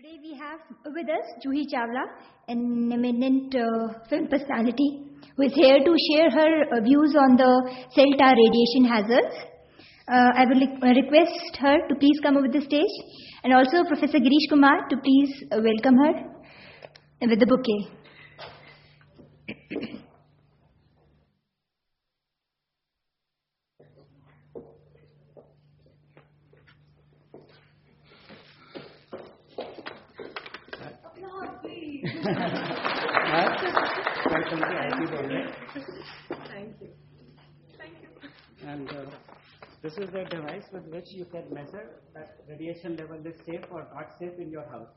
Today we have with us Juhi Chawla, an eminent film personality, who is here to share her views on the cell tower radiation hazards. I will request her to please come over the stage, and also Professor Girish Kumar to please welcome her with the bouquet. Welcome to IT Bombay. Thank you. Thank you. And this is the device with which you can measure that radiation level is safe or not safe in your house.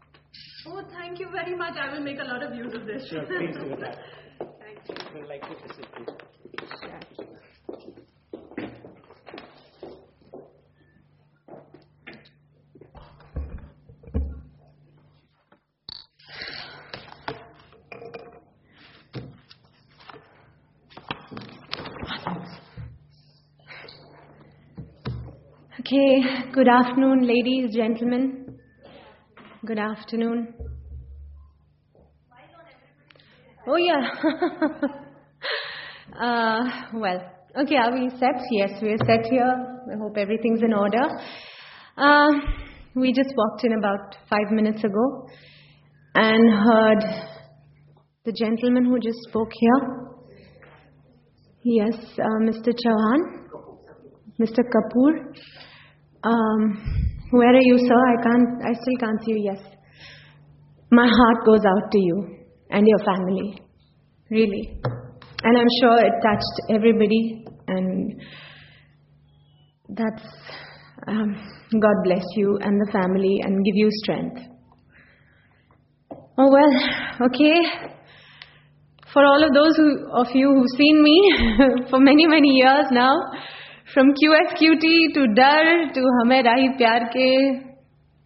Oh, thank you very much. I will make a lot of use of this. Sure, please do that. Thank you. I would like to visit you. Okay, good afternoon, ladies, gentlemen. Good afternoon. Oh, yeah. Well, okay, are we set? Yes, we are set here. I hope everything's in order. We just walked in about 5 minutes ago and heard the gentleman who just spoke here. Yes, Mr. Chauhan, Mr. Kapoor. Where are you, sir? I still can't see you. Yes. My heart goes out to you and your family. Really. And I'm sure it touched everybody, and that's, God bless you and the family and give you strength. Oh well, okay. For all of those of you who've seen me for many, many years now, from QSQT to Dar to Hame Rahi Pyar Ke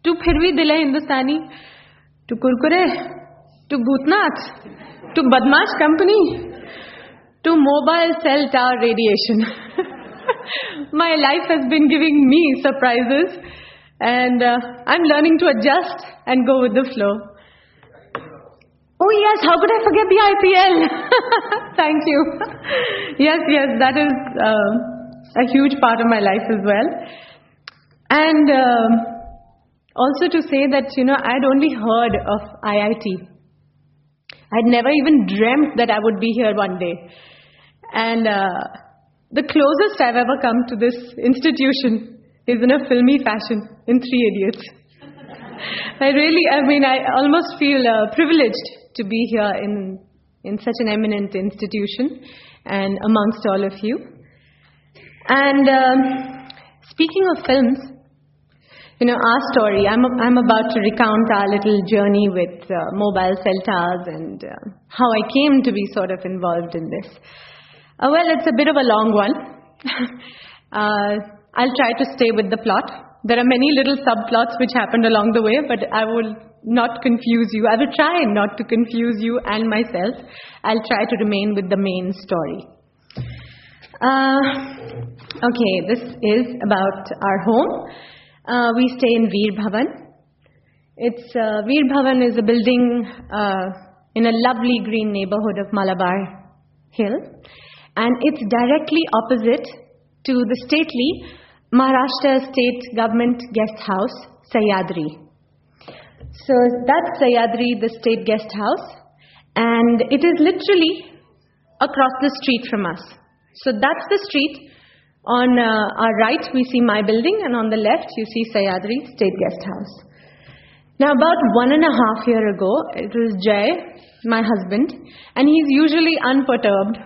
to Phir Bhi Dil Hai Hindustani to Kurkure to Bhutnath to Badmash Company to mobile cell tower radiation. My life has been giving me surprises, and I'm learning to adjust and go with the flow. Oh yes, how could I forget the IPL? Thank you. Yes, that is a huge part of my life as well. And also to say that, I'd only heard of IIT. I'd never even dreamt that I would be here one day. And the closest I've ever come to this institution is in a filmy fashion, in Three Idiots. I almost feel privileged to be here in such an eminent institution and amongst all of you. And speaking of films, our story, I'm about to recount our little journey with mobile cell towers and how I came to be sort of involved in this. Well, it's a bit of a long one. I'll try to stay with the plot. There are many little subplots which happened along the way, but I will not confuse you. I will try not to confuse you and myself. I'll try to remain with the main story. Okay, this is about our home. We stay in Veer Bhavan. Veer Bhavan is a building in a lovely green neighborhood of Malabar Hill, and it's directly opposite to the stately Maharashtra State Government Guest House, Sahyadri. So that's Sahyadri, the state guest house, and it is literally across the street from us. So that's the street. On our right, we see my building, and on the left, you see Sahyadri State Guest House. Now, about 1.5 years ago, it was Jay, my husband, and he's usually unperturbed.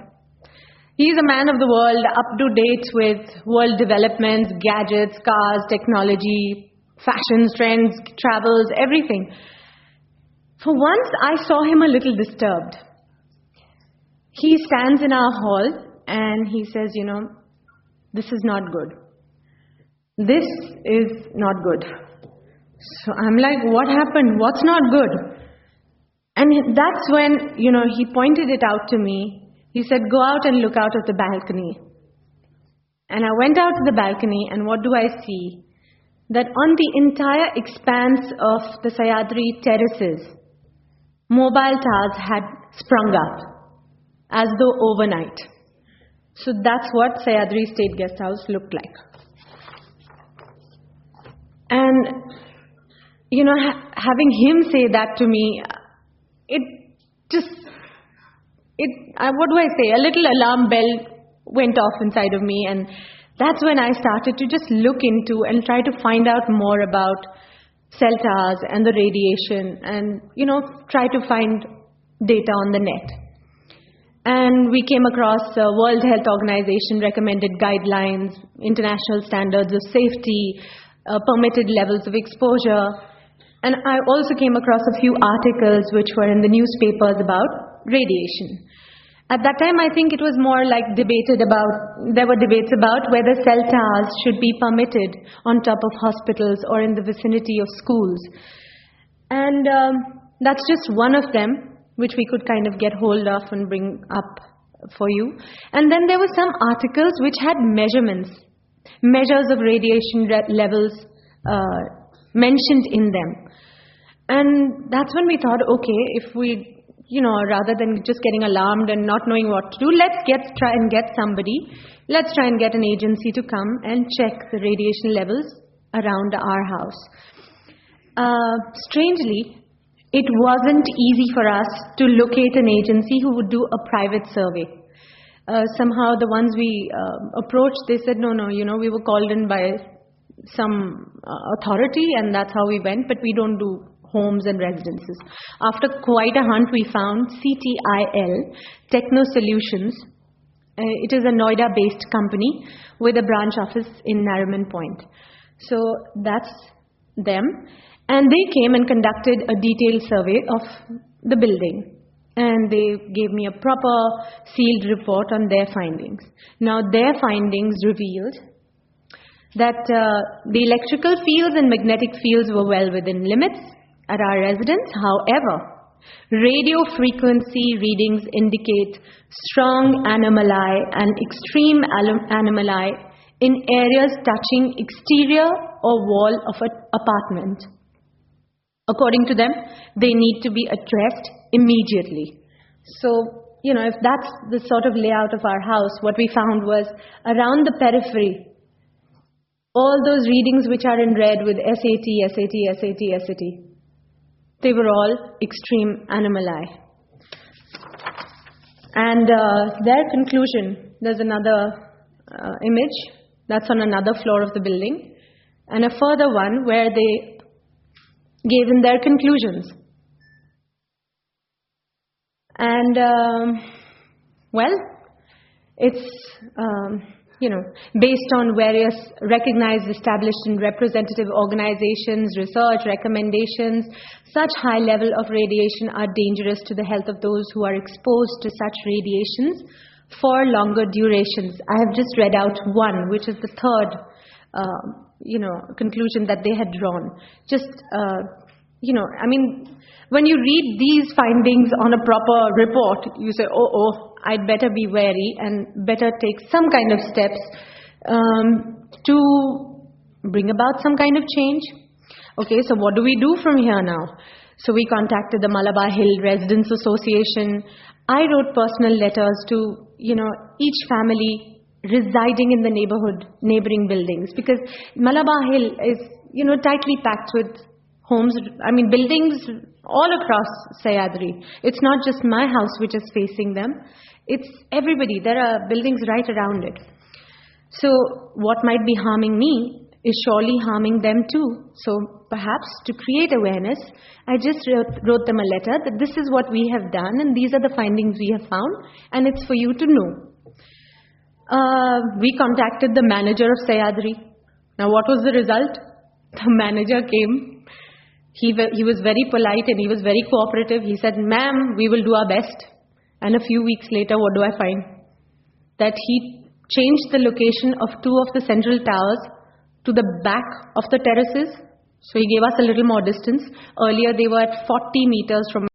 He's a man of the world, up to date with world developments, gadgets, cars, technology, fashions, trends, travels, everything. For once, I saw him a little disturbed. He stands in our hall, and he says, this is not good. This is not good. So I'm like, what happened? What's not good? And that's when, he pointed it out to me. He said, go out and look out of the balcony. And I went out to the balcony, and what do I see? that on the entire expanse of the Sahyadri terraces, mobile towers had sprung up as though overnight. So that's what Sahyadri State Guest House looked like. And, having him say that to me, what do I say? A little alarm bell went off inside of me, and that's when I started to just look into and try to find out more about cell towers and the radiation and, try to find data on the net. And we came across World Health Organization recommended guidelines, international standards of safety, permitted levels of exposure. And I also came across a few articles which were in the newspapers about radiation. At that time, I think it was more like there were debates about whether cell towers should be permitted on top of hospitals or in the vicinity of schools. And that's just one of them, which we could kind of get hold of and bring up for you. And then there were some articles which had measures of radiation levels mentioned in them. And that's when we thought, okay, if we, rather than just getting alarmed and not knowing what to do, let's try and get an agency to come and check the radiation levels around our house. Strangely, it wasn't easy for us to locate an agency who would do a private survey. Somehow the ones we approached, they said, no, we were called in by some authority and that's how we went, but we don't do homes and residences. After quite a hunt, we found CTIL, Techno Solutions. It is a Noida-based company with a branch office in Nariman Point. So that's them. And they came and conducted a detailed survey of the building. And they gave me a proper sealed report on their findings. Now, their findings revealed that the electrical fields and magnetic fields were well within limits at our residence. However, radio frequency readings indicate strong anomali and extreme anomali in areas touching exterior or wall of an apartment. According to them, they need to be addressed immediately. So, if that's the sort of layout of our house, what we found was around the periphery, all those readings which are in red with SAT, they were all extreme anomali. And their conclusion, there's another image that's on another floor of the building, and a further one where they gave in their conclusions. And, it's, based on various recognized, established and representative organizations, research, recommendations, such high level of radiation are dangerous to the health of those who are exposed to such radiations for longer durations. I have just read out one, which is the third, conclusion that they had drawn. When you read these findings on a proper report, you say, I'd better be wary and better take some kind of steps to bring about some kind of change. Okay, so what do we do from here now? So we contacted the Malabar Hill Residents Association. I wrote personal letters to, each family residing in the neighboring buildings, because Malabar Hill is, tightly packed with homes, buildings all across Sahyadri. It's not just my house which is facing them. It's everybody. There are buildings right around it. So what might be harming me is surely harming them too. So perhaps to create awareness, I just wrote them a letter that this is what we have done and these are the findings we have found and it's for you to know. We contacted the manager of Sahyadri. Now what was the result? The manager came. He was very polite and he was very cooperative. He said, ma'am, we will do our best. And a few weeks later, what do I find? That he changed the location of two of the central towers to the back of the terraces. So he gave us a little more distance. Earlier, they were at 40 meters from